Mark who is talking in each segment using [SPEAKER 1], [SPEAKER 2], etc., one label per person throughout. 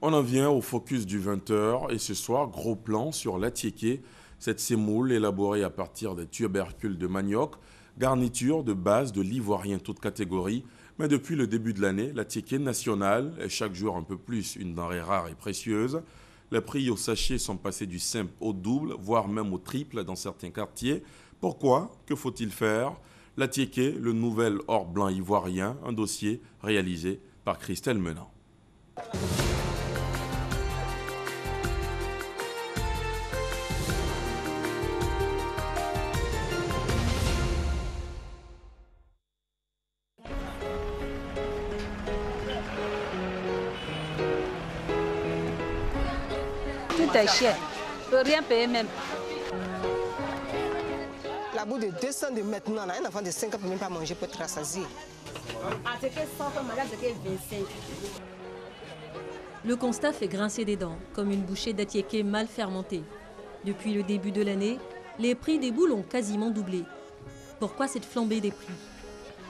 [SPEAKER 1] On en vient au focus du 20h et ce soir, gros plan sur l'attiéké, cette semoule élaborée à partir des tubercules de manioc, garniture de base de l'ivoirien toute catégorie. Mais depuis le début de l'année, l'attiéké national est chaque jour un peu plus une denrée rare et précieuse. Les prix au sachet sont passés du simple au double, voire même au triple dans certains quartiers. Pourquoi? Que faut-il faire? L'attiéké, le nouvel or blanc ivoirien, un dossier réalisé par Christelle Menant.
[SPEAKER 2] Tout est cher, je ne peux rien payer même.
[SPEAKER 3] La bout de 200 de maintenant, un enfant de 5 ans ne peut même pas manger pour être rassasié.
[SPEAKER 4] Le constat fait grincer des dents, comme une bouchée d'attiéké mal fermentée. Depuis le début de l'année, les prix des boules ont quasiment doublé. Pourquoi cette flambée des prix?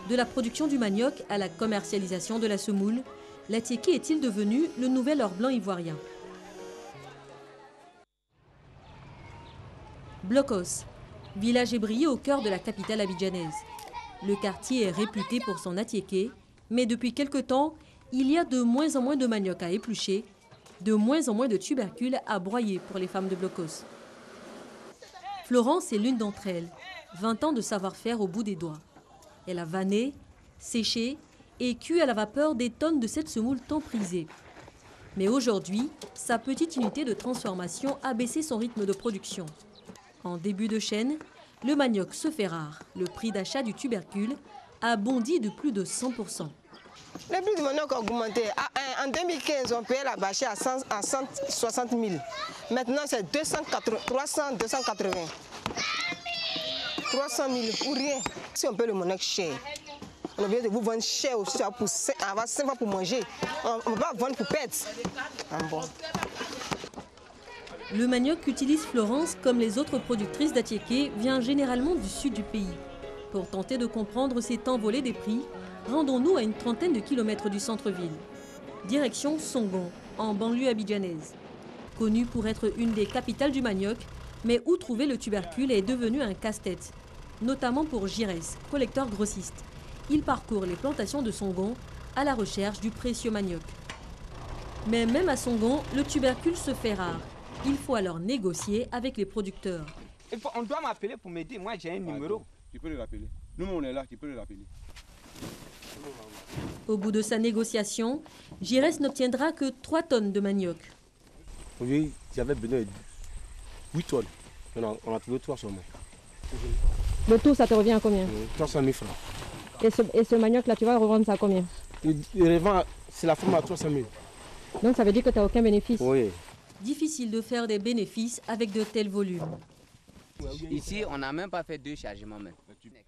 [SPEAKER 4] De la production du manioc à la commercialisation de la semoule, l'attiéké est-il devenu le nouvel or blanc ivoirien? Blocos, village ébrié au cœur de la capitale abidjanaise. Le quartier est réputé pour son attiéké, mais depuis quelque temps, il y a de moins en moins de manioc à éplucher, de moins en moins de tubercules à broyer pour les femmes de Blocos. Florence est l'une d'entre elles, 20 ans de savoir-faire au bout des doigts. Elle a vanné, séché et cuit à la vapeur des tonnes de cette semoule tant prisée. Mais aujourd'hui, sa petite unité de transformation a baissé son rythme de production. En début de chaîne, le manioc se fait rare. Le prix d'achat du tubercule a bondi de plus de 100%.
[SPEAKER 3] Le prix du manioc a augmenté. En 2015, on payait la bâchée à 160 000. Maintenant, c'est 300, 280. 300 000 ou rien. Si on paye le manioc cher, on a besoin de vous vendre cher aussi pour avoir 5 fois pour manger. On ne peut pas vendre pour perdre. Bon.
[SPEAKER 4] Le manioc qu'utilise Florence, comme les autres productrices d'attiéké, vient généralement du sud du pays. Pour tenter de comprendre cet envolé des prix, rendons-nous à une trentaine de kilomètres du centre-ville. Direction Songon, en banlieue abidjanaise. Connue pour être une des capitales du manioc, mais où trouver le tubercule est devenu un casse-tête. Notamment pour Girès, collecteur grossiste. Il parcourt les plantations de Songon à la recherche du précieux manioc. Mais même à Songon, le tubercule se fait rare. Il faut alors négocier avec les producteurs.
[SPEAKER 5] On doit m'appeler pour m'aider. Moi, j'ai un numéro.
[SPEAKER 6] Tu peux le rappeler. Nous, on est là, tu peux le rappeler.
[SPEAKER 4] Au bout de sa négociation, Girès n'obtiendra que 3 tonnes de manioc.
[SPEAKER 7] Oui, j'avais besoin de 8 tonnes. On a trouvé 3 seulement.
[SPEAKER 8] Le tout, ça te revient à combien?
[SPEAKER 7] 300 000 francs.
[SPEAKER 8] Et ce manioc-là, tu vas revendre ça à combien?
[SPEAKER 7] C'est la forme à 300 000.
[SPEAKER 8] Donc ça veut dire que tu n'as aucun bénéfice?
[SPEAKER 7] Oui.
[SPEAKER 4] Difficile de faire des bénéfices avec de tels volumes.
[SPEAKER 9] Ici, on n'a même pas fait 2 chargements même.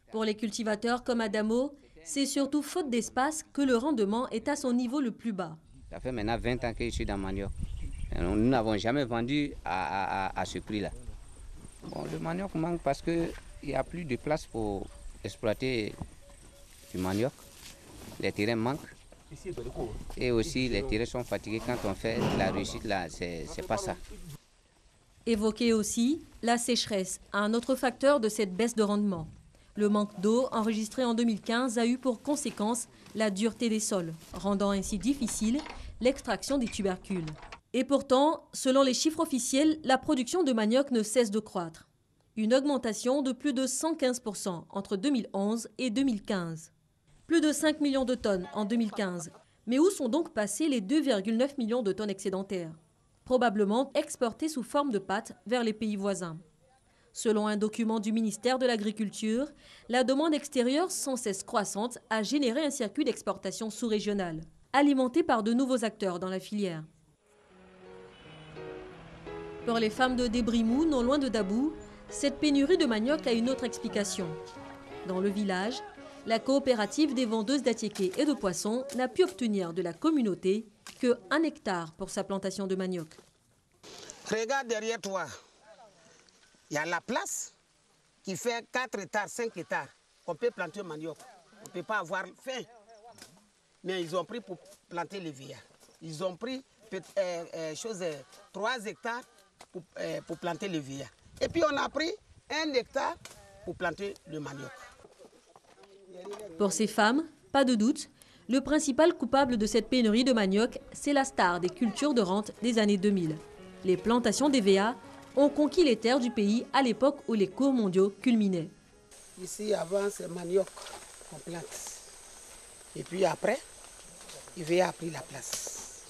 [SPEAKER 4] Pour les cultivateurs comme Adamo, c'est surtout faute d'espace que le rendement est à son niveau le plus bas.
[SPEAKER 9] Ça fait maintenant 20 ans que je suis dans manioc. Nous n'avons jamais vendu à ce prix-là. Bon, le manioc manque parce qu'il n'y a plus de place pour exploiter du manioc. Les terrains manquent. Et aussi, les terrains sont fatigués quand on fait la réussite là, c'est pas ça.
[SPEAKER 4] Évoquer aussi la sécheresse, un autre facteur de cette baisse de rendement. Le manque d'eau enregistré en 2015 a eu pour conséquence la dureté des sols, rendant ainsi difficile l'extraction des tubercules. Et pourtant, selon les chiffres officiels, la production de manioc ne cesse de croître. Une augmentation de plus de 115% entre 2011 et 2015. Plus de 5 millions de tonnes en 2015. Mais où sont donc passées les 2,9 millions de tonnes excédentaires? Probablement exportées sous forme de pâtes vers les pays voisins. Selon un document du ministère de l'Agriculture, la demande extérieure sans cesse croissante a généré un circuit d'exportation sous-régional, alimenté par de nouveaux acteurs dans la filière. Pour les femmes de Débrimou, non loin de Dabou, cette pénurie de manioc a une autre explication. Dans le village, la coopérative des vendeuses d'attiéké et de poissons n'a pu obtenir de la communauté que 1 hectare pour sa plantation de manioc.
[SPEAKER 3] Regarde derrière toi. Il y a la place qui fait 4 hectares, 5 hectares. On peut planter le manioc. On ne peut pas avoir faim. Mais ils ont pris pour planter les villages. Ils ont pris
[SPEAKER 10] 3 hectares pour planter le VA. Et puis on a pris 1 hectare pour planter le manioc.
[SPEAKER 4] Pour ces femmes, pas de doute, le principal coupable de cette pénurie de manioc, c'est la star des cultures de rente des années 2000. Les plantations d'EVA ont conquis les terres du pays à l'époque où les cours mondiaux culminaient.
[SPEAKER 10] Ici, avant, c'est manioc qu'on plante. Et puis après, EVA a pris la place.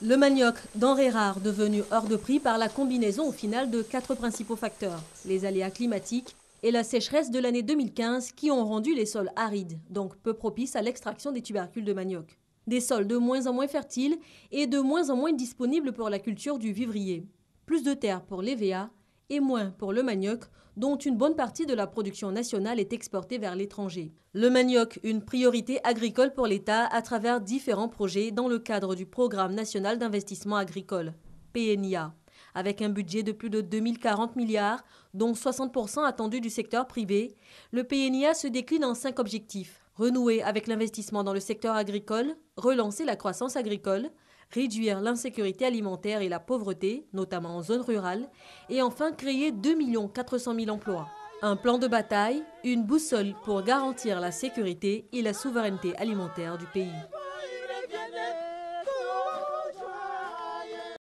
[SPEAKER 4] Le manioc, denrée rare devenue hors de prix par la combinaison au final de 4 principaux facteurs. Les aléas climatiques et la sécheresse de l'année 2015 qui ont rendu les sols arides, donc peu propices à l'extraction des tubercules de manioc. Des sols de moins en moins fertiles et de moins en moins disponibles pour la culture du vivrier. Plus de terre pour l'EVA et moins pour le manioc, dont une bonne partie de la production nationale est exportée vers l'étranger. Le manioc, une priorité agricole pour l'État à travers différents projets dans le cadre du Programme national d'investissement agricole, PNIA, avec un budget de plus de 2040 milliards, dont 60% attendus du secteur privé. Le PNIA se décline en 5 objectifs. Renouer avec l'investissement dans le secteur agricole, relancer la croissance agricole, réduire l'insécurité alimentaire et la pauvreté, notamment en zone rurale, et enfin créer 2 400 000 emplois. Un plan de bataille, une boussole pour garantir la sécurité et la souveraineté alimentaire du pays.